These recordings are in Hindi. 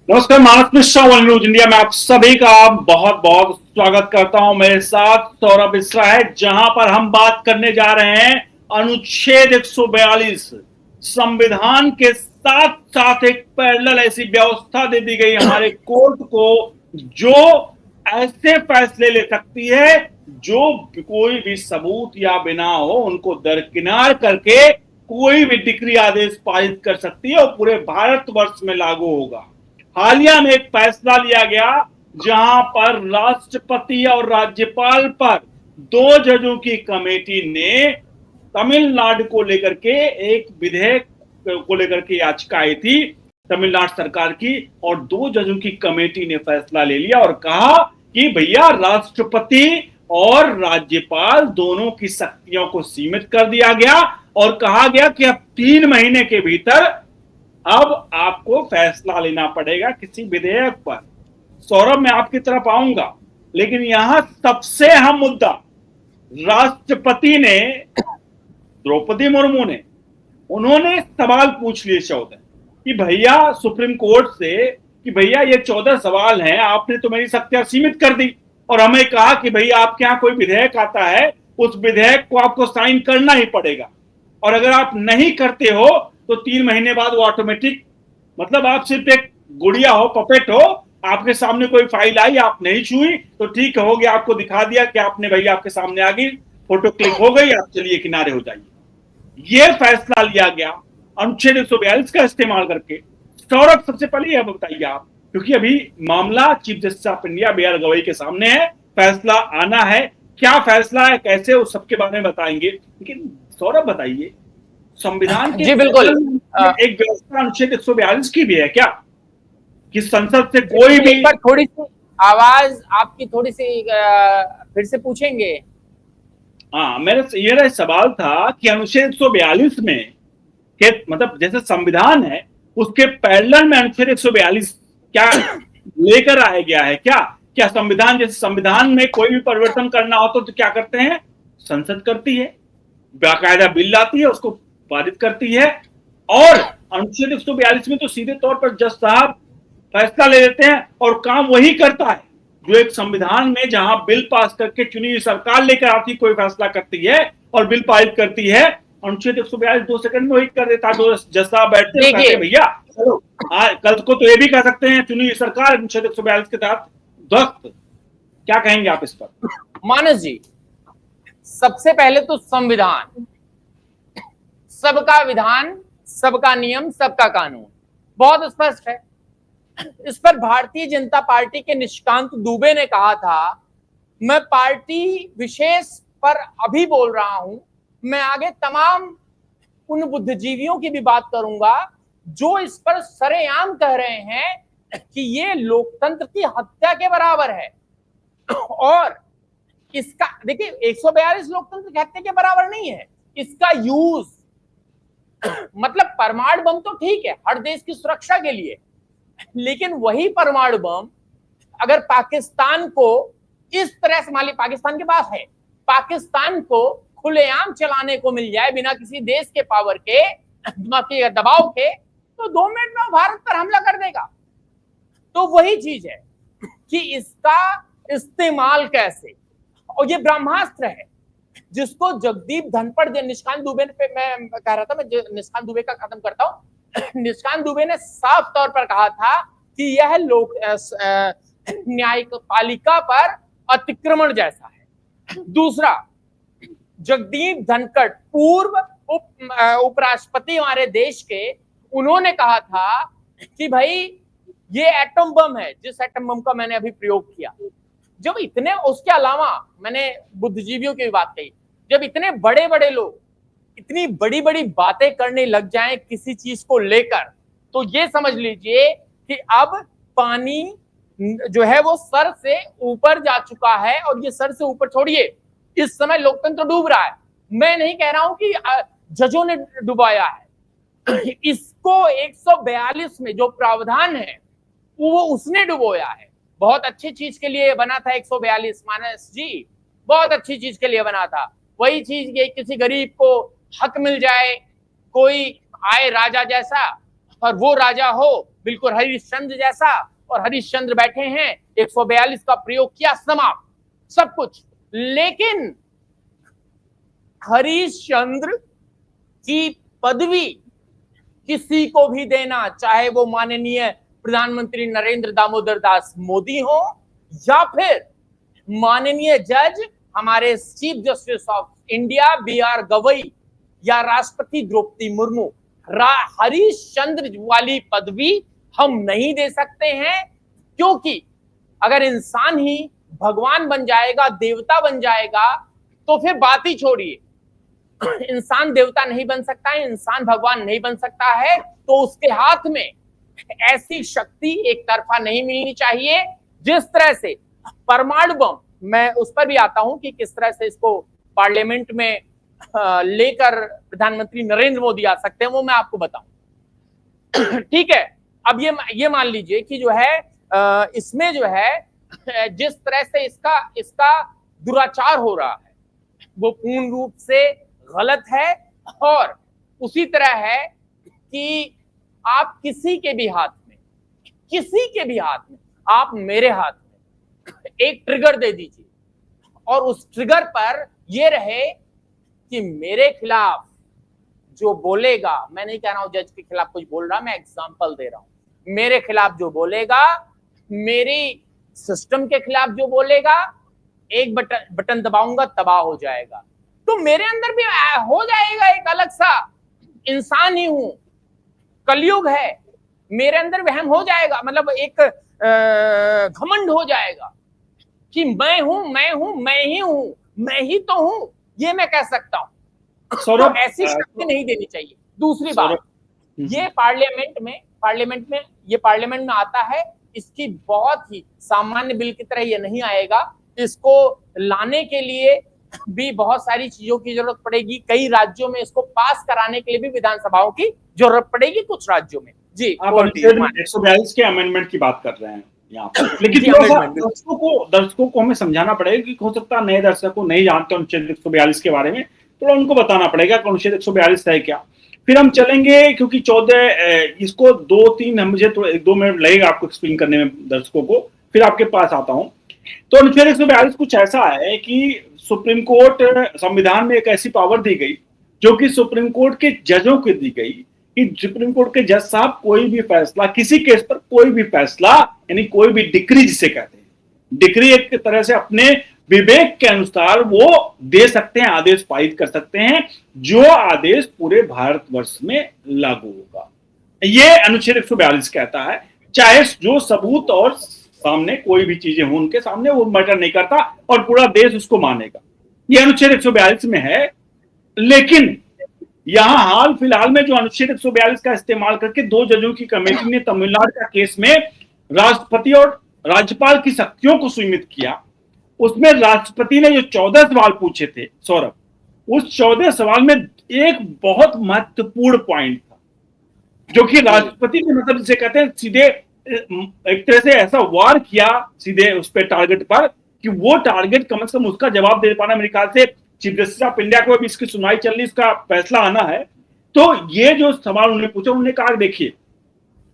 नमस्कार, मानस मिश्रा वन न्यूज इंडिया में आप सभी का बहुत बहुत स्वागत करता हूं। मेरे साथ सौरभ मिश्रा है, जहां पर हम बात करने जा रहे हैं अनुच्छेद 142 संविधान के साथ साथ एक पैरेलल ऐसी व्यवस्था दे दी गई हमारे कोर्ट को, जो ऐसे फैसले ले सकती है जो कोई भी सबूत या बिना हो उनको दरकिनार करके कोई भी डिक्री आदेश पारित कर सकती है और पूरे भारतवर्ष में लागू होगा। हालिया में एक फैसला लिया गया जहां पर राष्ट्रपति और राज्यपाल पर 2 जजों की कमेटी ने तमिलनाडु को लेकर के एक विधेयक को लेकर के याचिका आई थी तमिलनाडु सरकार की, और 2 जजों की कमेटी ने फैसला ले लिया और कहा कि भैया राष्ट्रपति और राज्यपाल दोनों की शक्तियों को सीमित कर दिया गया और कहा गया कि अब 3 महीने के भीतर अब आपको फैसला लेना पड़ेगा किसी विधेयक पर। सौरभ, मैं आपकी तरफ आऊंगा, लेकिन यहां सबसे अहम मुद्दा, राष्ट्रपति ने द्रौपदी मुर्मू ने उन्होंने सवाल पूछ लिए 14 कि भैया सुप्रीम कोर्ट से कि भैया ये 14 सवाल हैं, आपने तो मेरी शक्तियां सीमित कर दी और हमें कहा कि भैया आपके यहां कोई विधेयक आता है उस विधेयक को आपको साइन करना ही पड़ेगा, और अगर आप नहीं करते हो तो 3 महीने बाद वो ऑटोमेटिक, मतलब आप सिर्फ एक गुड़िया हो, पपेट हो, आपके सामने कोई फाइल आई, आप नहीं छुई तो ठीक हो गया, आपको दिखा दिया कि आपने भैया आपके सामने आ गई, फोटो क्लिक हो गई, आप चलिए किनारे हो जाइए। यह फैसला लिया गया अनुच्छेद 142 का इस्तेमाल करके। सौरभ, सबसे पहले यह बताइए आप, क्योंकि अभी मामला chief justice of India B R Gavai के सामने है, फैसला आना है, क्या फैसला है, कैसे, उस सबके बारे में बताएंगे। लेकिन सौरभ बताइए, संविधान के जी बिल्कुल एक व्यवस्था अनुच्छेद 142 की भी है क्या कि संसद से कोई भी, पर थोड़ी सी आवाज आपकी थोड़ी सी फिर से पूछेंगे? हाँ, मेरा सवाल था कि अनुच्छेद 142 में के मतलब जैसे संविधान है उसके पैरेलल में अनुच्छेद 142 क्या लेकर आया गया है क्या? क्या संविधान, जैसे संविधान में कोई भी परिवर्तन करना हो तो क्या करते हैं, संसद करती है, बाकायदा बिल लाती है, उसको पारित करती है, और अनुच्छेद 142 में तो सीधे तौर पर जज साहब फैसला ले लेते हैं और काम वही करता है जो एक संविधान में जहां बिल पास करके चुनी हुई सरकार लेकर आती, कोई फैसला करती है और बिल पारित करती है, अनुच्छेद 142 2 सेकंड में वही कर देता है। जज साहब बैठते हैं, भैया चलो कल को तो ये भी कह सकते हैं चुनी हुई सरकार अनुच्छेद 142 के तहत ध्वस्त। क्या कहेंगे आप इस पर? मानस जी, सबसे पहले तो संविधान, सबका विधान, सबका नियम, सबका कानून बहुत स्पष्ट है। इस पर भारतीय जनता पार्टी के निशिकांत दुबे ने कहा था, मैं पार्टी विशेष पर अभी बोल रहा हूं, मैं आगे तमाम उन बुद्धिजीवियों की भी बात करूंगा जो इस पर सरेआम कह रहे हैं कि ये लोकतंत्र की हत्या के बराबर है। और इसका देखिए, 142 लोकतंत्र की हत्या के बराबर नहीं है। इसका यूज मतलब परमाणु बम तो ठीक है हर देश की सुरक्षा के लिए, लेकिन वही परमाणु बम अगर पाकिस्तान को इस तरह से, मान ली पाकिस्तान के पास है, पाकिस्तान को खुलेआम चलाने को मिल जाए बिना किसी देश के पावर के दबाव के, तो 2 मिनट में भारत पर हमला कर देगा। तो वही चीज है कि इसका इस्तेमाल कैसे, और ये ब्रह्मास्त्र है जिसको जगदीप धनखड़, निशिकांत दुबे पे मैं कह रहा था, मैं निशिकांत दुबे का खत्म करता हूं। निशिकांत दुबे ने साफ तौर पर कहा था कि यह लोक न्यायिक पालिका पर अतिक्रमण जैसा है। दूसरा, जगदीप धनखड़ पूर्व उपराष्ट्रपति हमारे देश के, उन्होंने कहा था कि भाई ये एटम बम है, जिस एटम बम का मैंने अभी प्रयोग किया, जब इतने, उसके अलावा मैंने बुद्धिजीवियों की बात कही, जब इतने बड़े बड़े लोग इतनी बड़ी बड़ी बातें करने लग जाएं किसी चीज को लेकर, तो ये समझ लीजिए कि अब पानी जो है वो सर से ऊपर जा चुका है, और ये सर से ऊपर छोड़िए, इस समय लोकतंत्र डूब रहा है। मैं नहीं कह रहा हूं कि जजों ने डुबाया है, इसको 142 में जो प्रावधान है वो उसने डुबोया है। बहुत अच्छी चीज के लिए बना था 142, मानस जी, बहुत अच्छी चीज के लिए बना था। वही चीज ये, किसी गरीब को हक मिल जाए, कोई आए राजा जैसा और वो राजा हो बिल्कुल हरिश्चंद्र जैसा, और हरिश्चंद्र बैठे हैं, 142 का प्रयोग किया, समाप्त, सब कुछ। लेकिन हरिश्चंद्र की पदवी किसी को भी देना, चाहे वो माननीय प्रधानमंत्री नरेंद्र दामोदर दास मोदी हो, या फिर माननीय जज हमारे chief justice of India B R Gavai, या राष्ट्रपति द्रौपदी मुर्मू, हरिश्चंद्र वाली पदवी हम नहीं दे सकते हैं। क्योंकि अगर इंसान ही भगवान बन जाएगा, देवता बन जाएगा, तो फिर बात ही छोड़िए, इंसान देवता नहीं बन सकता है, इंसान भगवान नहीं बन सकता है। तो उसके हाथ में ऐसी शक्ति एक तरफा नहीं मिलनी चाहिए। जिस तरह से परमाणु बम, मैं उस पर भी आता हूं कि किस तरह से इसको पार्लियामेंट में लेकर प्रधानमंत्री नरेंद्र मोदी आ सकते हैं, वो मैं आपको बताऊं। ठीक है, अब ये मान लीजिए कि जो है इसमें जो है जिस तरह से इसका दुराचार हो रहा है वो पूर्ण रूप से गलत है। और उसी तरह है कि आप किसी के भी हाथ में, आप मेरे हाथ में एक ट्रिगर दे दीजिए, और उस ट्रिगर पर यह रहे कि मेरे खिलाफ जो बोलेगा, मैं नहीं कह रहा हूं जज के खिलाफ कुछ बोल रहा, मैं एग्जांपल दे रहा हूं, मेरे खिलाफ जो बोलेगा, मेरी सिस्टम के खिलाफ जो बोलेगा, एक बटन दबाऊंगा तबाह हो जाएगा। तो मेरे अंदर भी हो जाएगा, एक अलग सा इंसान ही हूं, कलयुग है, मेरे अंदर वहम हो जाएगा, मतलब एक घमंड हो जाएगा कि मैं हूं, मैं ही तो हूं, ये मैं कह सकता हूं। तो ऐसी शक्ति नहीं देनी चाहिए। दूसरी बात, ये पार्लियामेंट में आता है, इसकी बहुत ही सामान्य बिल की तरह ये नहीं आएगा, इसको लाने के लिए भी बहुत सारी चीजों की जरूरत पड़ेगी। कई राज्यों में इसको पास कराने के लिए भी विधानसभाओं की जरूरत पड़ेगी, कुछ राज्यों में। जी, आप 142 के अमेंडमेंट की बात कर रहे हैं यहाँ पर, लेकिन दर्शकों को हमें समझाना पड़ेगा कि हो सकता है नए दर्शक को नहीं जानते अनुच्छेद 142 के बारे में, थोड़ा उनको बताना पड़ेगा कि अनुच्छेद 142 है क्या। फिर हम चलेंगे, क्योंकि 14 इसको 2-3 मुझे तो 1-2 मिनट लगेगा आपको एक्सप्लेन करने में दर्शकों को, फिर आपके पास आता हूं। तो अनुच्छेद 142 कुछ ऐसा है कि सुप्रीम कोर्ट, संविधान में एक ऐसी पावर दी गई जो कि सुप्रीम कोर्ट के जजों को दी गई कि सुप्रीम कोर्ट के जज साहब कोई भी फैसला, किसी केस पर कोई भी फैसला, यानी कोई भी डिक्री जिसे कहते हैं, डिक्री एक तरह से अपने विवेक के अनुसार वो दे सकते हैं, आदेश पारित कर सकते हैं, जो आदेश पूरे भारतवर्ष में लागू होगा। ये अनुच्छेद 142 कहता है, चाहे जो सबूत और सामने कोई भी चीजें हो उनके सामने, वो मैटर नहीं करता और पूरा देश उसको मानेगा। ये अनुच्छेद 142 में है। लेकिन यहां हाल फिलहाल में जो अनुच्छेद 142 का इस्तेमाल करके 2 जजों की कमेटी ने तमिलनाडु का केस में राष्ट्रपति और राज्यपाल की शक्तियों को सीमित किया, उसमें राष्ट्रपति ने जो 14 सवाल पूछे थे सौरभ, उस 14 सवाल में एक बहुत महत्वपूर्ण पॉइंट था, जो कि राष्ट्रपति ने, मतलब जिसे कहते हैं, सीधे एक तरह से ऐसा वार किया सीधे उस पर, टारगेट पर, कि वो टारगेट कम से कम उसका जवाब दे पाना, मेरे ख्याल से चीफ जस्टिस ऑफ इंडिया को भी इसकी सुनवाई चल रही, इसका फैसला आना है। तो ये जो सवाल उन्होंने पूछा, उन्होंने कहा देखिए,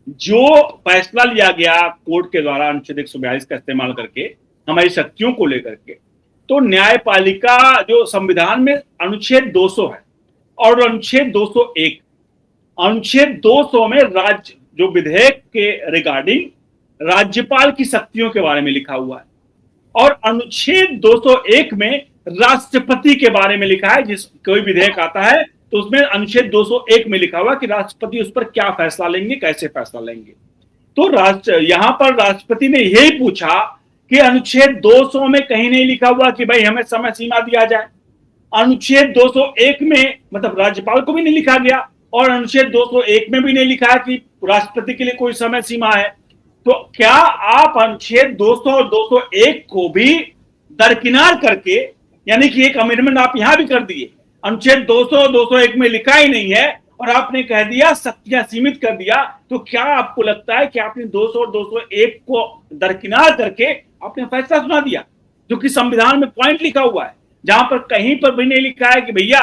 जो फैसला लिया गया कोर्ट के द्वारा अनुच्छेद 142 का इस्तेमाल करके हमारी शक्तियों को लेकर के, तो न्यायपालिका जो संविधान में अनुच्छेद 200 है और अनुच्छेद 201, अनुच्छेद 200 में राज्य जो विधेयक के रिगार्डिंग राज्यपाल की शक्तियों के बारे में लिखा हुआ है, और अनुच्छेद 201 में राष्ट्रपति के बारे में लिखा है। जिस कोई विधेयक आता है तो उसमें अनुच्छेद 201 में लिखा हुआ कि राष्ट्रपति उस पर क्या फैसला लेंगे, कैसे फैसला लेंगे। तो यहां पर राष्ट्रपति ने यही पूछा कि अनुच्छेद 200 में कहीं नहीं लिखा हुआ कि भाई हमें समय सीमा दिया जाए, अनुच्छेद 201 में मतलब राज्यपाल को भी नहीं लिखा गया, और अनुच्छेद 201 में भी नहीं लिखा है कि राष्ट्रपति के लिए कोई समय सीमा है। तो क्या आप अनुच्छेद 200 और 201 को भी दरकिनार करके, यानी कि एक अमेंडमेंट आप यहां भी कर दिए, अनुच्छेद 200 और 201 में लिखा ही नहीं है और आपने कह दिया शक्तियां सीमित कर दिया, तो क्या आपको लगता है कि आपने 200 और 201 को दरकिनार करके आपने फैसला सुना दिया, जो कि संविधान में पॉइंट लिखा हुआ है, जहां पर कहीं पर भी नहीं लिखा है कि भैया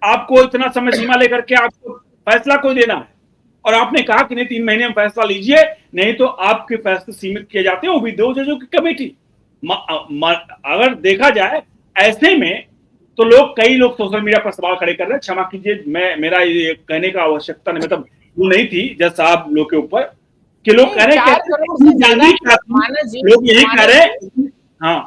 आपको इतना समय सीमा लेकर के आपको फैसला कोई देना है। और आपने कहा कि नहीं 3 महीने में फैसला लीजिए, नहीं तो आपके फैसले सीमित किए जाते हैं, वो भी 2 जजों की कमेटी। अगर देखा जाए ऐसे में तो कई लोग सोशल मीडिया पर सवाल खड़े कर रहे हैं, क्षमा कीजिए मेरा ये कहने का आवश्यकता नहीं, मतलब वो नहीं थी जज साहब लोग के ऊपर कि लोग कह रहे हैं लोग यही कह रहे हैं। हाँ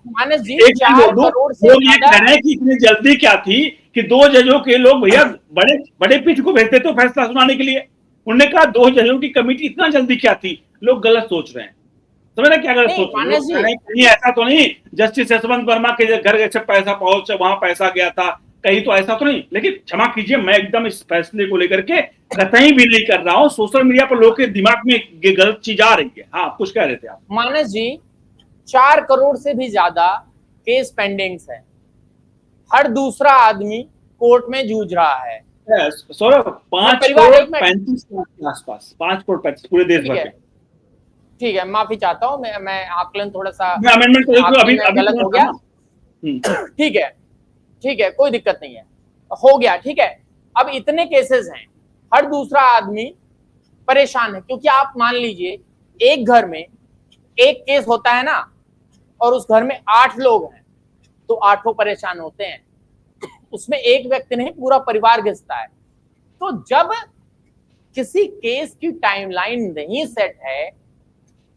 मानस जी, लोग ये कह रहे हैं कि इतनी जल्दी क्या थी कि 2 जजों के लोग भैया बड़े बड़े पीठ को भेजते तो फैसला सुनाने के लिए। उन्होंने कहा 2 जजों की कमेटी, इतना जल्दी क्या थी? लोग गलत सोच रहे हैं, समझ रहे क्या गलत सोच रहे हैं? कहीं ऐसा तो नहीं जस्टिस यशवंत वर्मा के घर से पैसा पहुंच वहां पैसा गया था, कहीं तो ऐसा तो नहीं। लेकिन क्षमा कीजिए, मैं एकदम इस फैसले को लेकर के कतई भी नहीं कर रहा हूं, सोशल मीडिया पर लोगों के दिमाग में ये गलत चीज आ रही है। हाँ, कुछ कह रहे थे आप। मानस जी, 4 करोड़ से भी ज्यादा केस पेंडिंग्स है, हर दूसरा आदमी कोर्ट में जूझ रहा है। सौरभ 5 करोड़ 35 के आसपास, 5 करोड़ 35 पूरे देश भर में। ठीक है, माफी चाहता हूँ, मैं आकलन थोड़ा सा अमेंडमेंट अभी गलत हो गया। ठीक है, ठीक है, कोई दिक्कत नहीं है, हो गया, ठीक है। अब इतने केसेस हैं, हर दूसरा आदमी परेशान है, क्योंकि आप मान लीजिए एक घर में एक केस होता है ना, और उस घर में 8 लोग हैं, तो 8 परेशान होते हैं, उसमें एक व्यक्ति नहीं पूरा परिवार घिसता है। तो जब किसी केस की टाइमलाइन नहीं सेट है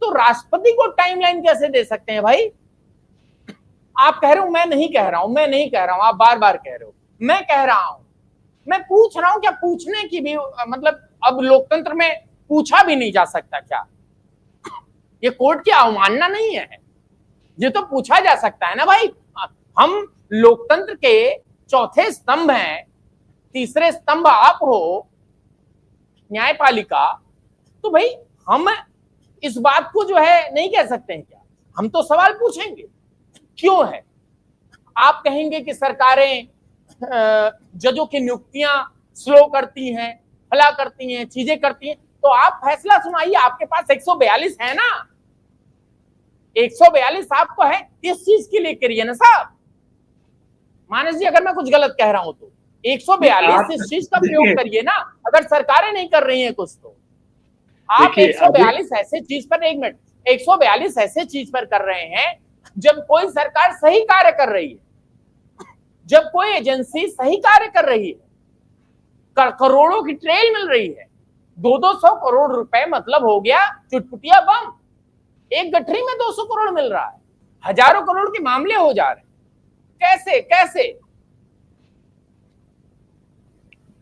तो राष्ट्रपति को टाइमलाइन कैसे दे सकते हैं भाई? आप कह रहे हो, मैं नहीं कह रहा हूं, मैं नहीं कह रहा हूं, आप बार बार कह रहे हो, मैं कह रहा हूं, मैं पूछ रहा हूं, क्या पूछने की भी मतलब अब लोकतंत्र में पूछा भी नहीं जा सकता क्या? ये कोर्ट की अवमानना नहीं है, ये तो पूछा जा सकता है ना भाई। हम लोकतंत्र के चौथे स्तंभ हैं, तीसरे स्तंभ आप हो, न्यायपालिका, तो भाई हम इस बात को जो है नहीं कह सकते हैं क्या? हम तो सवाल पूछेंगे, क्यों है? आप कहेंगे कि सरकारें जजों की नियुक्तियां स्लो करती हैं, फला करती हैं, चीजें करती हैं, तो आप फैसला सुनाइए, आपके पास 142 है ना, 142 आपको है, इस चीज के लिए करिए ना साहब। मानस जी, अगर मैं कुछ गलत कह रहा हूं तो 142 इस चीज का प्रयोग करिए ना, अगर सरकारें नहीं कर रही हैं कुछ तो। आप 142 ऐसे चीज पर, 1 मिनट, 142 ऐसे चीज पर कर रहे हैं जब कोई सरकार सही कार्य कर रही है, जब कोई एजेंसी सही कार्य कर रही है, करोड़ों की ट्रेल मिल रही है, 200 करोड़ रुपए मतलब हो गया चुटपुटिया बम, एक गठरी में 200 करोड़ मिल रहा है, हजारों करोड़ के मामले हो जा रहे हैं, कैसे कैसे?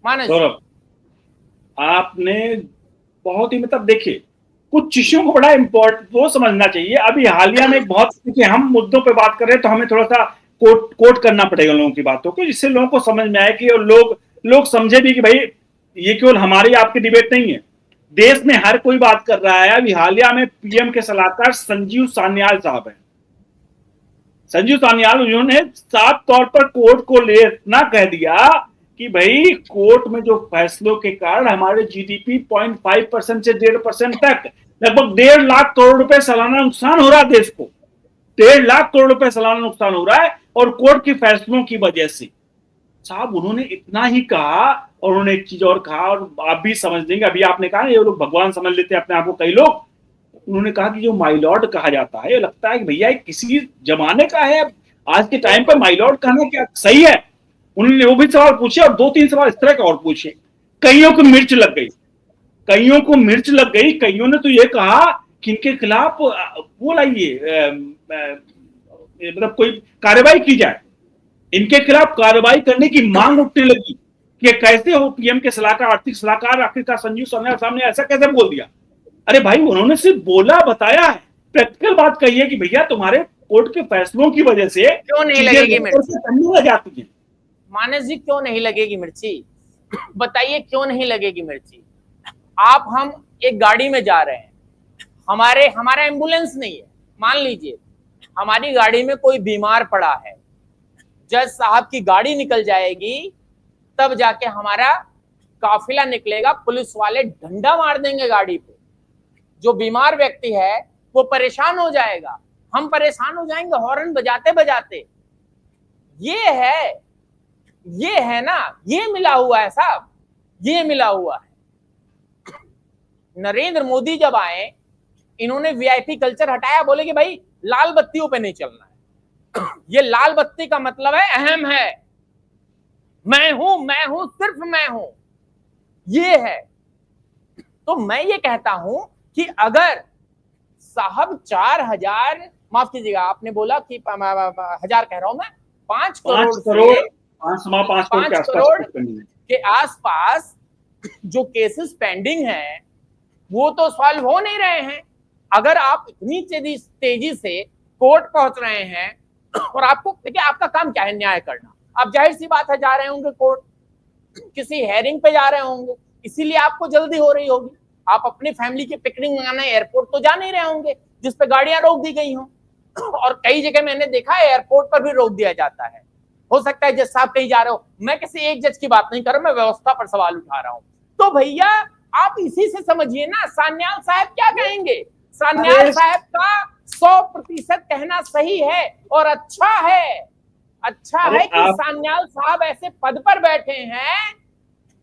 मानस आपने बहुत ही मतलब देखिए, कुछ चीजों को बड़ा इम्पोर्टेंट वो समझना चाहिए। अभी हालिया में बहुत, देखिए हम मुद्दों पे बात कर रहे हैं तो हमें थोड़ा सा कोट करना पड़ेगा लोगों की बातों को, जिससे लोगों को समझ में आए कि और लोग समझे भी कि भाई ये केवल हमारी आपकी डिबेट नहीं है, देश में हर कोई बात कर रहा है। अभी हालिया में पीएम के सलाहकार संजीव सान्याल साहब हैं, संजीव सान्याल, उन्होंने साफ तौर पर कोर्ट को ले इतना कह दिया कि भाई कोर्ट में जो फैसलों के कारण हमारे जीडीपी 0.5% से 1.5% तक लगभग 1.5 लाख करोड़ रुपए सालाना नुकसान हो रहा है देश को, 1.5 लाख करोड़ रुपए सालाना नुकसान हो रहा है, और कोर्ट के फैसलों की वजह से। साहब उन्होंने इतना ही कहा, और उन्होंने एक चीज और कहा, और आप भी समझ लेंगे, अभी आपने कहा ये लोग भगवान समझ लेते हैं अपने आप को कई लोग। उन्होंने कहा कि जो माई लॉर्ड कहा जाता है, लगता है कि भैया किसी जमाने का है, आज के टाइम पर माई लॉर्ड कहना क्या सही है? उन्होंने वो भी सवाल पूछे, और 2-3 सवाल इस तरह के और पूछे। कईयों को मिर्च लग गई, कईयों को मिर्च लग गई, कईयों ने तो ये कहा कि इनके खिलाफ वो लाइए, मतलब कोई कार्रवाई की जाए, इनके खिलाफ कार्रवाई करने की मांग उठने लगी कि कैसे हो पीएम के सलाहकार, आर्थिक सलाहकार आखिरकार संजीव सान्याल साहब ने ऐसा कैसे बोल दिया? अरे भाई, उन्होंने सिर्फ बोला, बताया है, प्रैक्टिकल बात कही है कि भैया तुम्हारे कोर्ट के फैसलों की वजह से क्यों नहीं लगेगी मिर्ची? जाती है। मानस जी, क्यों नहीं लगेगी मिर्ची? बताइए क्यों नहीं लगेगी मिर्ची? आप, हम एक गाड़ी में जा रहे हैं, हमारा एम्बुलेंस नहीं है, मान लीजिए हमारी गाड़ी में कोई बीमार पड़ा है, जज साहब की गाड़ी निकल जाएगी, तब जाके हमारा काफिला निकलेगा, पुलिस वाले डंडा मार देंगे गाड़ी पे, जो बीमार व्यक्ति है वो परेशान हो जाएगा, हम परेशान हो जाएंगे हॉर्न बजाते बजाते। ये है ना, ये मिला हुआ है साहब, ये मिला हुआ है। नरेंद्र मोदी जब आए, इन्होंने वीआईपी कल्चर हटाया, बोले कि भाई लाल बत्तियों पे नहीं चलना है। ये लाल बत्ती का मतलब है अहम है, मैं हूं, सिर्फ मैं हूं, ये है। तो मैं ये कहता हूं कि अगर साहब 4,000, माफ कीजिएगा आपने बोला कि 1,000 कह रहा हूं मैं, 5 करोड़ से 5 करोड़ के आसपास जो केसेस पेंडिंग हैं वो तो सॉल्व हो नहीं रहे हैं। अगर आप इतनी तेजी से कोर्ट पहुंच रहे हैं, और आपको देखिए आपका काम क्या है, न्याय करना। आप जाहिर सी बात है जा रहे होंगे कोर्ट, किसी हेयरिंग पे जा रहे होंगे, इसीलिए आपको जल्दी हो रही होगी। आप अपनी फैमिली की पिकनिक मनाने एयरपोर्ट तो जा नहीं रहे होंगे जिस पे गाड़ियां रोक दी गई हों, और कई जगह मैंने देखा है एयरपोर्ट पर भी रोक दिया जाता है। हो सकता है जज साहब कहीं जा रहे हो, मैं किसी एक जज की बात नहीं कर रहा, मैं व्यवस्था पर सवाल उठा रहा हूं। तो भैया आप इसी से समझिए ना, सान्याल साहब क्या कहेंगे। सान्याल साहब का 100% कहना सही है और अच्छा है। अच्छा है कि सान्याल साहब ऐसे पद पर बैठे हैं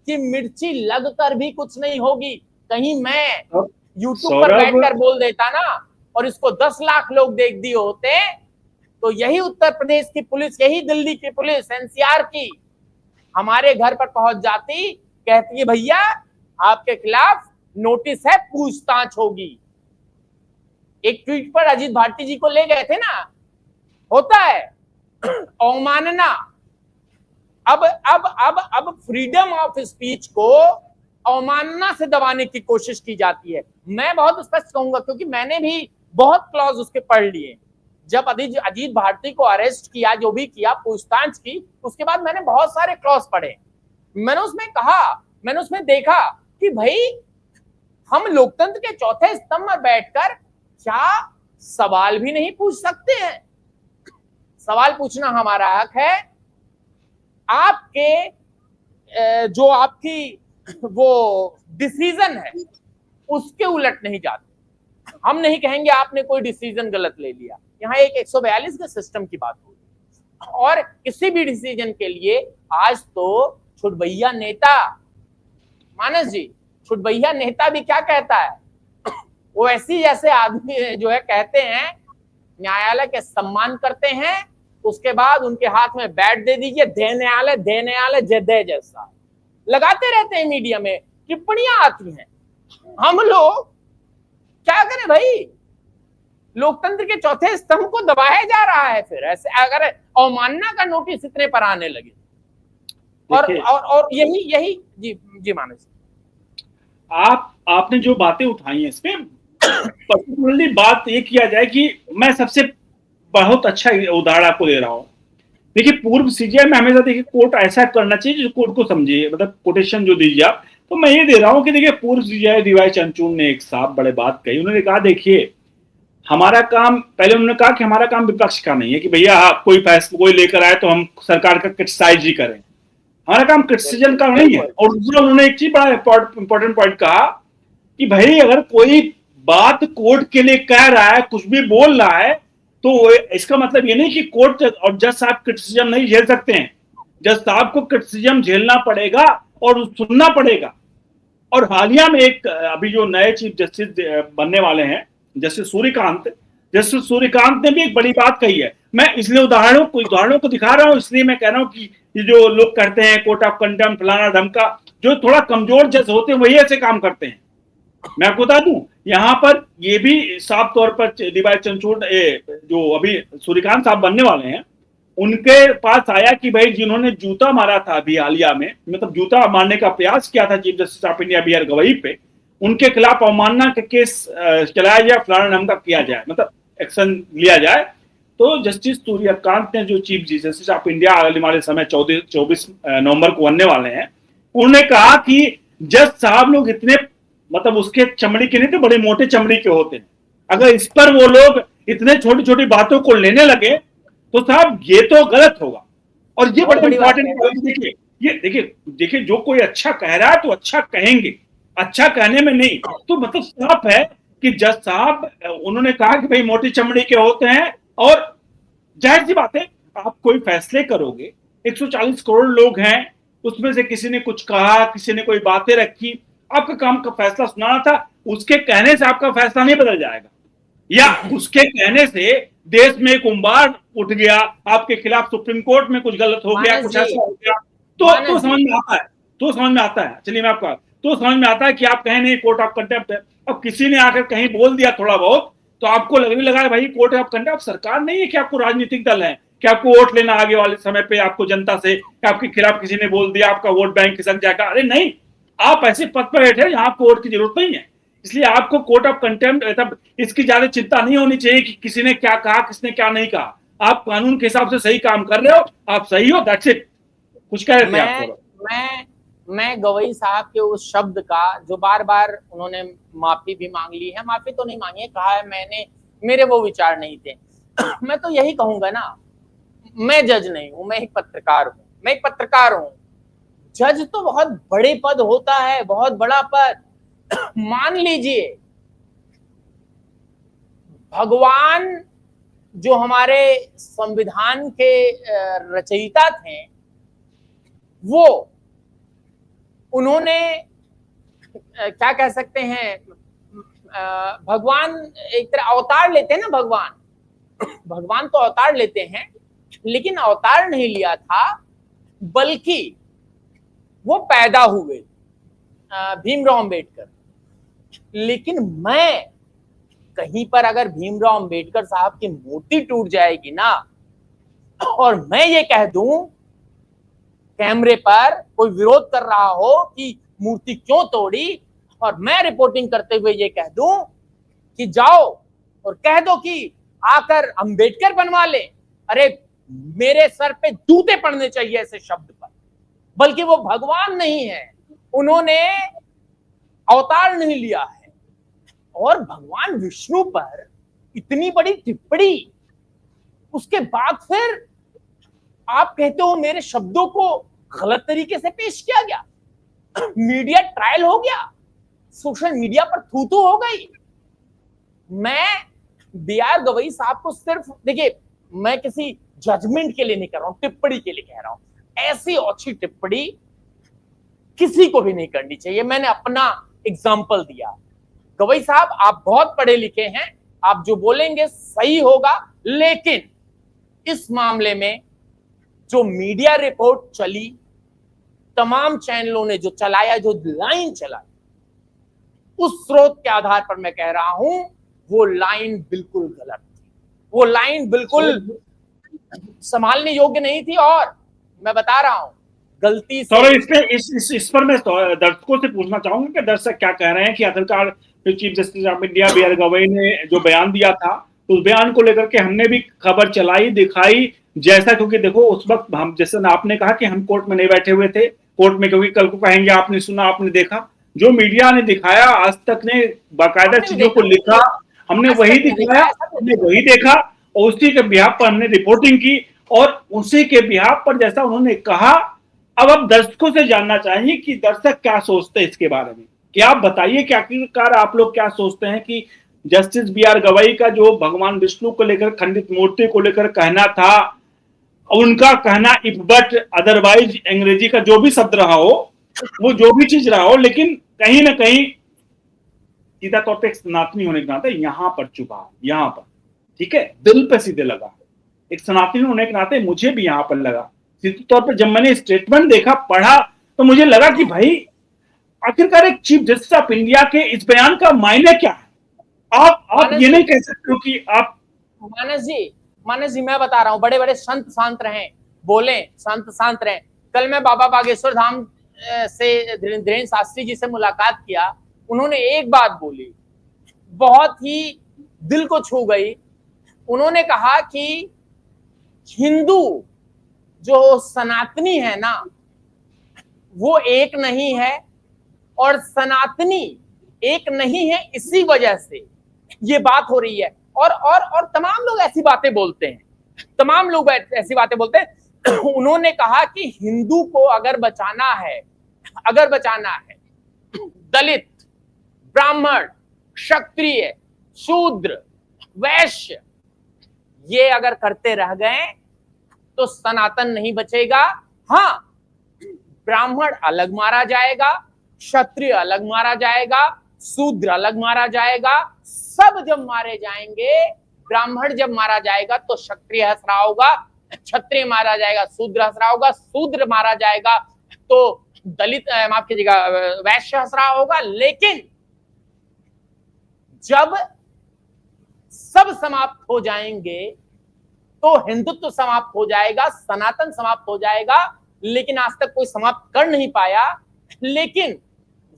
कि मिर्ची लगकर भी कुछ नहीं होगी। कहीं मैं यूट्यूब पर बैठकर बोल देता ना और इसको 10 लाख लोग देख दिए होते, तो यही उत्तर प्रदेश की पुलिस, यही दिल्ली की पुलिस, एनसीआर की हमारे घर पर पहुंच जाती, कहती है भैया आपके खिलाफ नोटिस है, पूछताछ होगी। एक ट्वीट पर अजीत भारती जी को ले गए थे ना, होता है अवमानना। अब फ्रीडम ऑफ स्पीच को अवमानना से दबाने की कोशिश की जाती है। मैं बहुत स्पष्ट कहूंगा क्योंकि मैंने भी बहुत क्लॉज उसके पढ़ लिए। जब अजीत भारती को अरेस्ट किया, जो भी किया, पूछताछ की, उसके बाद मैंने बहुत सारे क्लॉज पढ़े। मैंने उसमें कहा, मैंने उसमें देखा कि भाई हम लोकतंत्र के चौथे स्तंभ पर बैठकर क्या सवाल भी नहीं पूछ सकते हैं? सवाल पूछना हमारा हक है। आपके जो आपकी वो डिसीजन है उसके उलट नहीं जाते। हम नहीं कहेंगे आपने कोई डिसीजन गलत ले लिया। यहाँ एक 142 के सिस्टम की बात हो रही, और किसी भी डिसीजन के लिए आज तो छुटभैया नेता, मानस जी, छुटभैया नेता भी क्या कहता है, वो ऐसी जैसे आदमी जो है कहते हैं न्यायालय के सम्मान करते हैं, उसके बाद उनके हाथ में बैट दे दीजिए, दे न्यायालय जय जैसा लगाते रहते हैं। मीडिया में टिप्पणियां आती हैं। हम लोग क्या करें भाई? लोकतंत्र के चौथे स्तंभ को दबाया जा रहा है। फिर ऐसे अगर अवमानना का नोटिस इतने पर आने लगे, और यही जी मानस, आपने जो बातें उठाई हैं इसमें पर्टिकुलरली बात ये किया जाए कि मैं सबसे बहुत अच्छा उदाहरण आपको दे रहा हूं। देखिए पूर्व सीजीआई में हमेशा देखिए कोर्ट ऐसा करना चाहिए जो कोर्ट को समझिए, मतलब कोटेशन जो दीजिए आप, तो मैं ये दे रहा हूं कि देखिए पूर्व सीजीआई डीवाई चंद्रचूड़ ने एक साफ बड़े बात कही। उन्होंने कहा देखिए हमारा काम, पहले उन्होंने कहा कि हमारा काम विपक्ष का नहीं है कि भैया कोई फैसला कोई लेकर आए तो हम सरकार का क्रिटिसाइज ही करें, हमारा काम क्रिटिसिजम का नहीं है। और दूसरा उन्होंने एक चीज बड़ा इंपॉर्टेंट पॉइंट कहा कि भाई अगर कोई बात कोर्ट के लिए कह रहा है, कुछ भी बोल रहा है, तो इसका मतलब ये नहीं कि कोर्ट और जज साहब क्रिटिसिजम नहीं झेल सकते हैं। जज साहब को क्रिटिसिजम झेलना पड़ेगा और सुनना पड़ेगा। और हालिया में एक अभी जो नए चीफ जस्टिस बनने वाले हैं जस्टिस सूर्यकांत ने भी एक बड़ी बात कही है। मैं इसलिए उदाहरणों को दिखा रहा हूं, इसलिए मैं कह रहा हूं कि ये जो लोग करते हैं कोर्ट ऑफ कंटेम्प्ट फलाना धमका, जो थोड़ा कमजोर जज होते हैं वही ऐसे काम करते हैं। मैं आपको बता दूं यहां पर ये भी साफ तौर पर डीवाई चंद्रचूड़ जो अभी सूर्यकांत साहब बनने वाले हैं उनके पास आया कि भाई जिन्होंने जूता मारा था अभी हालिया में, मतलब जूता मारने का प्रयास किया था chief justice of India B R Gavai पे, उनके खिलाफ अवमानना का केस चलाया जाए, फलाना ढंग का किया जाए, मतलब एक्शन लिया जाए। तो जस्टिस सूर्यकांत ने जो चीफ जस्टिस ऑफ इंडिया आने वाले समय 24 नवंबर को बनने वाले हैं, उन्होंने कहा कि जज साहब लोग इतने मतलब उसके चमड़ी के नहीं थे, बड़े मोटे चमड़ी के होते हैं। अगर इस पर वो लोग इतने छोटी छोटी बातों को लेने लगे तो साहब ये तो गलत होगा। और ये बड़ा इंपॉर्टेंट पॉइंट देखिए, ये देखिए जो कोई अच्छा कह रहा है तो अच्छा कहेंगे, अच्छा कहने में नहीं। तो मतलब साफ है कि जज साहब उन्होंने कहा कि भाई मोटी चमड़ी के होते हैं, और जाहिर सी बात है आप कोई फैसले करोगे, 140 करोड़ लोग हैं, उसमें से किसी ने कुछ कहा, किसी ने कोई बातें रखी, आपका काम का फैसला सुनाना था, उसके कहने से आपका फैसला नहीं बदल जाएगा, या उसके कहने से देश में एक उम्बार उठ गया आपके खिलाफ, सुप्रीम कोर्ट में कुछ गलत हो गया, मानस कुछ जी, ऐसा हो गया, तो मानस समझ जी, में आता है, तो समझ में आता है। चलिए मैं आपका, तो समझ में आता है कि आप कहें नहीं कोर्ट ऑफ कंटेम्प्ट है। अब किसी ने आकर कहीं बोल दिया थोड़ा बहुत, तो आपको लगने लगा भाई कोर्ट ऑफ कंटेम्प्ट सरकार नहीं है कि आपको राजनीतिक दल है कि आपको वोट लेना आगे वाले समय पे आपको जनता से, कि आपके खिलाफ किसी ने बोल दिया आपका वोट बैंक खिसक जाएगा। अरे नहीं, आप ऐसे पद पर बैठे जहां आपको वोट की जरूरत नहीं है, इसलिए आपको कोर्ट ऑफ कंटेम्प्ट इसकी ज्यादा चिंता नहीं होनी चाहिए कि किसी ने क्या कहा किसने क्या नहीं कहा। आप कानून के हिसाब से सही काम कर रहे हो, आप सही हो, दैट्स इट। कुछ कह रहे थे आप थोड़ा? मैं गवई साहब के उस शब्द का, जो बार बार उन्होंने माफी भी मांग ली है, माफी तो नहीं मांगी है, कहा है मैंने, मेरे वो विचार नहीं थे। मैं तो यही कहूंगा ना, मैं जज नहीं हूं, मैं एक पत्रकार हूं, मैं एक पत्रकार हूं। जज तो बहुत बड़े पद होता है, बहुत बड़ा पद। मान लीजिए भगवान जो हमारे संविधान के रचयिता थे, वो उन्होंने क्या कह सकते हैं, भगवान एक तरह अवतार लेते हैं ना, भगवान तो अवतार लेते हैं, लेकिन अवतार नहीं लिया था, बल्कि वो पैदा हुए भीमराव अंबेडकर। लेकिन मैं कहीं पर अगर भीमराव अंबेडकर साहब की मूर्ति टूट जाएगी ना, और मैं ये कह दूं, कैमरे पर कोई विरोध कर रहा हो कि मूर्ति क्यों तोड़ी, और मैं रिपोर्टिंग करते हुए ये कह दूं कि जाओ और कह दो कि आकर अंबेडकर बनवा ले, अरे मेरे सर पे जूते पड़ने चाहिए ऐसे शब्द पर। बल्कि वो भगवान नहीं है, उन्होंने अवतार नहीं लिया है। और भगवान विष्णु पर इतनी बड़ी टिप्पणी, उसके बाद फिर आप कहते हो मेरे शब्दों को गलत तरीके से पेश किया गया, मीडिया ट्रायल हो गया, सोशल मीडिया पर थू-थू हो गई। मैं बीआर गवई साहब को सिर्फ, देखिए मैं किसी जजमेंट के लिए नहीं कर रहा हूं, टिप्पणी के लिए कह रहा हूं। ऐसी अच्छी टिप्पणी किसी को भी नहीं करनी चाहिए। मैंने अपना एग्जाम्पल दिया। गवई साहब आप बहुत पढ़े लिखे हैं, आप जो बोलेंगे सही होगा, लेकिन इस मामले में जो मीडिया रिपोर्ट चली, तमाम चैनलों ने जो चलाया, जो लाइन चला, उस स्रोत के आधार पर मैं कह रहा हूं वो लाइन बिल्कुल गलत थी, वो लाइन बिल्कुल संभालने योग्य नहीं थी। और मैं बता रहा हूं गलती से इस पर मैं दर्शकों से पूछना चाहूंगा कि दर्शक क्या कह रहे हैं कि आखिरकार chief justice of India BR Gavai ने जो बयान दिया था, उस बयान को लेकर के हमने भी खबर चलाई, दिखाई जैसा, क्योंकि देखो उस वक्त हम, जैसे आपने कहा कि हम कोर्ट में नहीं बैठे हुए थे, कोर्ट में क्योंकि कल को कहेंगे आपने सुना आपने देखा, जो मीडिया ने दिखाया, आज तक ने बाकायदा चीजों को लिखा, हमने वही दिखाया, हमने वही देखा, और उसी के बिहाफ पर हमने रिपोर्टिंग की, और उसी के बिहाफ पर जैसा उन्होंने कहा। अब दर्शकों से जानना चाहिए कि दर्शक क्या सोचते हैं इसके बारे में, क्या आप बताइए कि आखिरकार आप लोग क्या सोचते हैं कि जस्टिस बीआर गवई का जो भगवान विष्णु को लेकर, खंडित मूर्ति को लेकर कहना था, उनका कहना इफ बट अदरवाइज, अंग्रेजी का जो भी शब्द रहा हो, वो जो भी चीज रहा हो, लेकिन कहीं ना कहीं सीधा तौर पे एक सनातनी होने के नाते यहां पर चुभा, यहां पर, ठीक है, दिल पे सीधे लगा। एक सनातनी होने के नाते मुझे भी यहां पर लगा सीधे तौर पर। जब मैंने स्टेटमेंट देखा, पढ़ा, तो मुझे लगा कि भाई आखिरकार एक चीफ जस्टिस ऑफ इंडिया के इस बयान का मायने क्या है। आप ये नहीं कह सकते हो कि आप, मानस जी मैं बता रहा हूं, बड़े बड़े संत शांत रहें, बोले संत शांत रहें। कल मैं बाबा बागेश्वर धाम से धीरेन्द्र शास्त्री जी से मुलाकात किया, उन्होंने एक बात बोली, बहुत ही दिल को छू गई। उन्होंने कहा कि हिंदू जो सनातनी है ना, वो एक नहीं है, और सनातनी एक नहीं है, इसी वजह से ये बात हो रही है। और तमाम लोग ऐसी बातें बोलते हैं, तमाम लोग ऐसी बातें बोलते हैं। उन्होंने कहा कि हिंदू को अगर बचाना है, दलित, ब्राह्मण, क्षत्रिय, शूद्र, वैश्य, ये अगर करते रह गए तो सनातन नहीं बचेगा। हाँ, ब्राह्मण अलग मारा जाएगा, क्षत्रिय अलग मारा जाएगा, शूद्र अलग मारा जाएगा, सब जब मारे जाएंगे, ब्राह्मण जब मारा जाएगा तो क्षत्रिय हंस रहा होगा, क्षत्रिय मारा जाएगा शूद्र हंस रहा होगा, शूद्र मारा जाएगा तो दलित, माफ कीजिएगा, वैश्य हंस रहा होगा। लेकिन जब सब समाप्त हो जाएंगे तो हिंदुत्व समाप्त हो जाएगा, सनातन समाप्त हो जाएगा। लेकिन आज तक कोई समाप्त कर नहीं पाया। लेकिन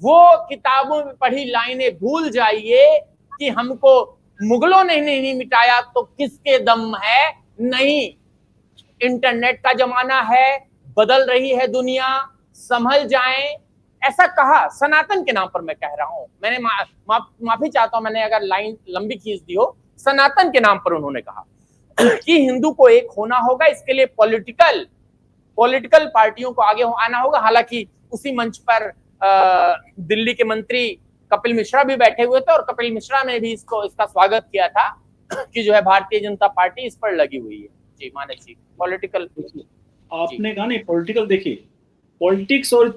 वो किताबों में पढ़ी लाइनें भूल जाइए कि हमको मुगलों ने नहीं मिटाया तो किसके दम है। नहीं, इंटरनेट का जमाना है, बदल रही है दुनिया, संभल जाएं, ऐसा कहा। सनातन के नाम पर मैं कह रहा हूं, मैंने माफी चाहता हूं, मैंने अगर लाइन लंबी खींच दी हो। सनातन के नाम पर उन्होंने कहा कि हिंदू को एक होना होगा, इसके लिए पॉलिटिकल पार्टियों को आगे आना होगा। हालांकि उसी मंच पर दिल्ली के मंत्री कपिल मिश्रा भी बैठे हुए थे और कपिल मिश्रा ने भी इसका स्वागत किया था कि जो है भारतीय जनता पार्टी इस पर लगी हुई है। जी मानक जी, पॉलिटिकल आपने कहा नहीं, पॉलिटिकल देखिए, पॉलिटिक्स और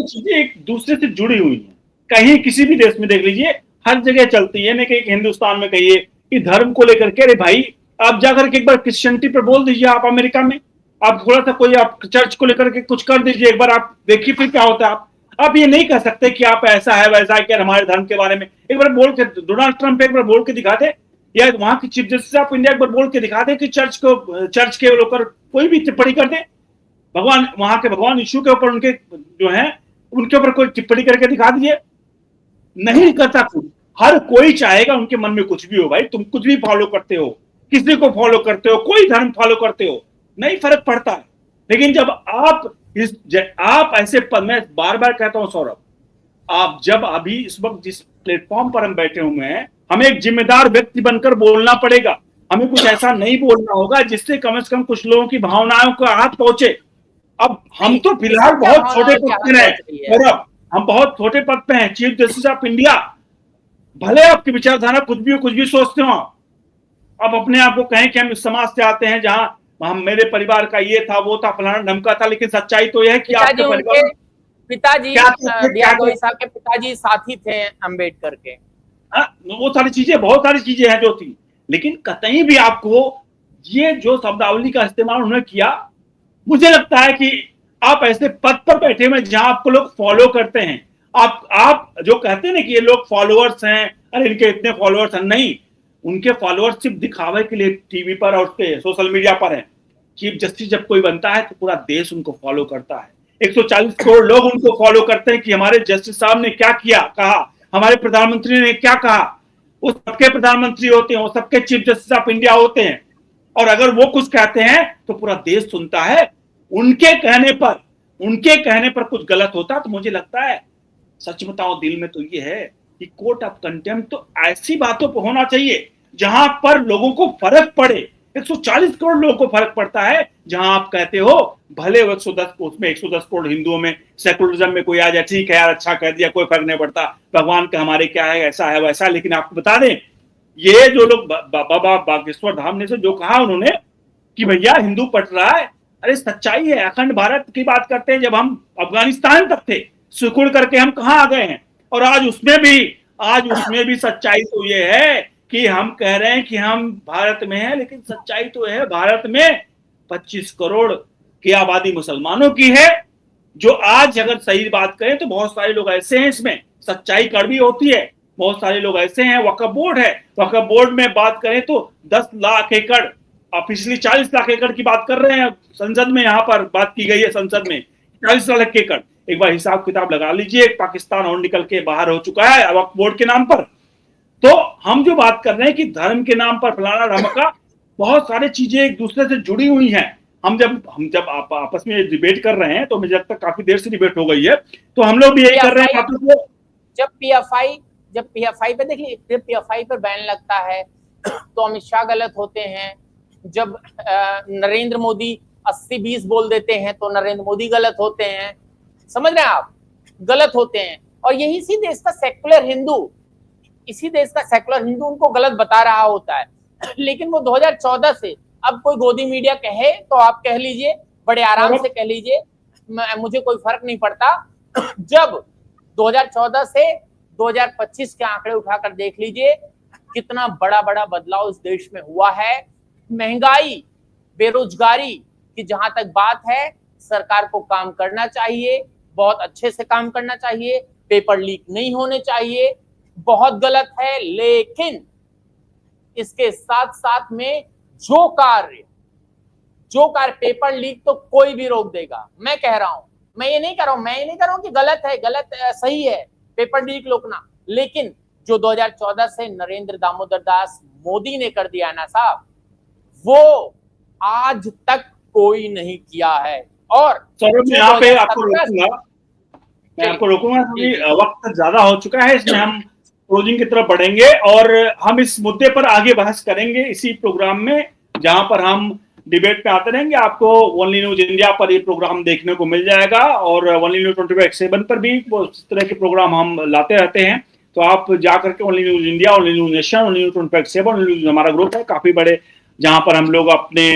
चीजें एक दूसरे से जुड़ी हुई हैं। कहीं किसी भी देश में देख लीजिए, हर जगह चलती है। नहीं कि हिंदुस्तान में कहिए कि धर्म को लेकर के, अरे भाई आप जाकर के एक बार क्रिश्चियनिटी पर बोल दीजिए, आप अमेरिका में आप थोड़ा सा कोई आप चर्च को लेकर के कुछ कर दीजिए, एक बार आप देखिए फिर क्या होता है। आप ये नहीं कह सकते कि आप ऐसा है वैसा है, कि हमारे धर्म के बारे में एक बार बोल के, डोनाल्ड ट्रंप एक बार बोल के दिखा दे, या वहां की चीफ जस्टिस ऑफ इंडिया एक बार बोल के दिखा दे कि चर्च के लोग कोई भी टिप्पणी कर दे, वहां के भगवान यीशु के ऊपर, उनके जो है उनके ऊपर कोई टिप्पणी करके दिखा दीजिए। नहीं करता कोई। हर कोई चाहेगा उनके मन में कुछ भी हो, भाई तुम कुछ भी फॉलो करते हो, किसी को फॉलो करते हो, कोई धर्म फॉलो करते हो, नहीं फर्क पड़ता है। लेकिन जब आप ऐसे पद, मैं बार बार कहता हूं सौरभ, आप जब अभी इस वक्त जिस प्लेटफॉर्म पर हम बैठे हुए हैं, हमें एक जिम्मेदार व्यक्ति बनकर बोलना पड़ेगा। हमें कुछ ऐसा नहीं बोलना होगा जिससे कम से कम कुछ लोगों की भावनाओं को हाथ पहुंचे। अब हम तो फिलहाल बहुत छोटे पद पे हैं, सौरभ, हम बहुत छोटे पद पे हैं, चीफ जस्टिस ऑफ इंडिया। भले आपकी विचारधारा कुछ भी सोचते हो, अब अपने आप को कहें कि हम इस समाज से आते हैं जहां हम, मेरे परिवार का ये था वो था फलाना ढमका था, लेकिन सच्चाई तो यह है कि आपके परिवार, पिताजी साहब के पिताजी साथी थे अंबेडकर के। वो सारी चीजें, बहुत सारी चीजें हैं जो थी। लेकिन कतई भी आपको ये जो शब्दावली का इस्तेमाल उन्होंने किया, मुझे लगता है कि आप ऐसे पद पर बैठे हुए जहां आपको लोग फॉलो करते हैं, आप जो कहते हैं ना कि ये लोग फॉलोअर्स हैं, अरे इनके इतने फॉलोअर्स हैं, नहीं, उनके फॉलोअर्स सिर्फ दिखावे के लिए टीवी पर और सोशल मीडिया पर है। चीफ जस्टिस जब कोई बनता है तो पूरा देश उनको फॉलो करता है। 140 करोड़ लोग उनको फॉलो करते हैं कि हमारे जस्टिस साहब ने क्या किया, कहा, हमारे प्रधानमंत्री ने क्या कहा। वो सबके प्रधानमंत्री होते हैं, वो सबके चीफ जस्टिस ऑफ इंडिया होते हैं, और अगर वो कुछ कहते हैं तो पूरा देश सुनता है। उनके कहने पर कुछ गलत होता तो मुझे लगता है, सच बताओ दिल में तो ये है कि कोर्ट ऑफ कंटेम्प्ट तो ऐसी बातों पर होना चाहिए जहां पर लोगों को फर्क पड़े। 140 करोड़ लोगों को फर्क पड़ता है, जहां आप कहते हो भले 110 करोड़ हिंदुओं में सेकुलरिज्म में कोई आ जाए, ठीक है यार अच्छा कह दिया, कोई फर्क नहीं पड़ता, भगवान का हमारे क्या है, ऐसा है वैसा। लेकिन आपको बता दें, ये जो लोग बाबा बागेश्वर धाम ने से जो कहा उन्होंने कि भैया हिंदू पट रहा है, अरे सच्चाई है। अखंड भारत की बात करते हैं, जब हम अफगानिस्तान तक थे, सिकुड़ करके हम कहां आ गए हैं। और आज उसमें भी सच्चाई तो ये है कि हम कह रहे हैं कि हम भारत में हैं, लेकिन सच्चाई तो है भारत में 25 करोड़ की आबादी मुसलमानों की है। जो आज अगर सही बात करें तो बहुत सारे लोग ऐसे हैं, इसमें सच्चाई कड़वी होती है, बहुत सारे लोग ऐसे हैं। वक्फ बोर्ड है, वक्फ बोर्ड में बात करें तो 10 लाख एकड़, पिछली 40 लाख एकड़ की बात कर रहे हैं संसद में, यहां पर बात की गई है संसद में 40 लाख एकड़। एक बार हिसाब किताब लगा लीजिए, पाकिस्तान और निकल के बाहर हो चुका है वक्फ बोर्ड के नाम पर। तो हम जो बात कर रहे हैं कि धर्म के नाम पर फलाना ढमका, बहुत सारी चीजें एक दूसरे से जुड़ी हुई हैं। हम जब आपस में डिबेट कर रहे हैं तो मुझे लगता है काफी देर से डिबेट हो गई है, तो हम लोग भी यही कर रहे हैं। जब पीएफआई पे देखिए, जब पीएफआई पर बैन लगता है तो अमित शाह गलत होते हैं, जब नरेंद्र मोदी 80-20 बोल देते हैं तो नरेंद्र मोदी गलत होते हैं, समझ रहे हैं आप, गलत होते हैं। और यही इसी देश का सेकुलर हिंदू उनको गलत बता रहा होता है। लेकिन वो 2014 से, अब कोई गोदी मीडिया कहे तो आप कह लीजिए, बड़े आराम से कह लीजिए, मुझे कोई फर्क नहीं पड़ता। जब 2014 से 2025 के आंकड़े उठाकर देख लीजिए कितना बड़ा बड़ा बदलाव इस देश में हुआ है। महंगाई, बेरोजगारी की जहां तक बात है, सरकार को काम करना चाहिए, बहुत अच्छे से काम करना चाहिए, पेपर लीक नहीं होने चाहिए, बहुत गलत है। लेकिन इसके साथ साथ में जो कार्य पेपर लीक तो कोई भी रोक देगा। मैं कह रहा हूं, मैं ये नहीं कह रहा हूं कि गलत है, सही है पेपर लीक रोकना, लेकिन जो 2014 से नरेंद्र दामोदर दास मोदी ने कर दिया ना साहब, वो आज तक कोई नहीं किया है। और सौरभ, मैं यहाँ पे आपको रोकूंगा क्योंकि वक्त ज्यादा हो चुका है, इसमें हम क्लोजिंग की तरफ बढ़ेंगे और हम इस मुद्दे पर आगे बहस करेंगे इसी प्रोग्राम में, जहां पर हम डिबेट पे आते रहेंगे। आपको ओनली न्यूज इंडिया पर ये प्रोग्राम देखने को मिल जाएगा और ओनली न्यूज 24/7 पर भी इस तरह के प्रोग्राम हम लाते रहते हैं। तो आप जाकर के only news India, only news nation, only news 24/7, only news हमारा ग्रुप है काफी बड़े, जहां पर हम लोग अपने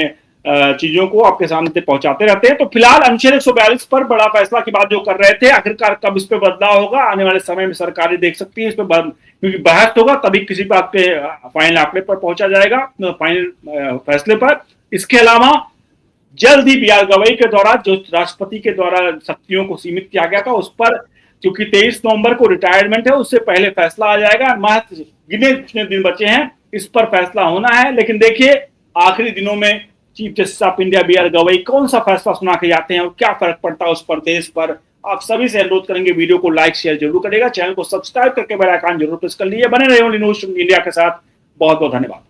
चीजों को आपके सामने पहुंचाते रहते हैं। तो फिलहाल अनुच्छेद 142 पर बड़ा फैसला की बात जो कर रहे थे, आखिरकार कब इस पे बदलाव होगा, आने वाले समय में सरकारें देख सकती है इस पे, क्योंकि बहस होगा तभी किसी बात पे फाइनल आंकड़े पर पहुंचा जाएगा, फाइनल फैसले पर। इसके अलावा जल्द ही बी.आर. गवई के द्वारा जो राष्ट्रपति के द्वारा शक्तियों को सीमित किया गया था, उस पर क्योंकि 23 नवंबर को रिटायरमेंट है, उससे पहले फैसला आ जाएगा। महज गिने दिन बचे हैं, इस पर फैसला होना है। लेकिन देखिए आखिरी दिनों में chief justice of India BR. Gavai कौन सा फैसला सुना के जाते हैं और क्या फर्क पड़ता है उस पर, देश पर। आप सभी से अनुरोध करेंगे वीडियो को लाइक शेयर जरूर करेगा, चैनल को सब्सक्राइब करके बेल आइकन जरूर प्रेस कर लीजिए। बने रहे ओनली न्यूज इंडिया के साथ। बहुत बहुत धन्यवाद।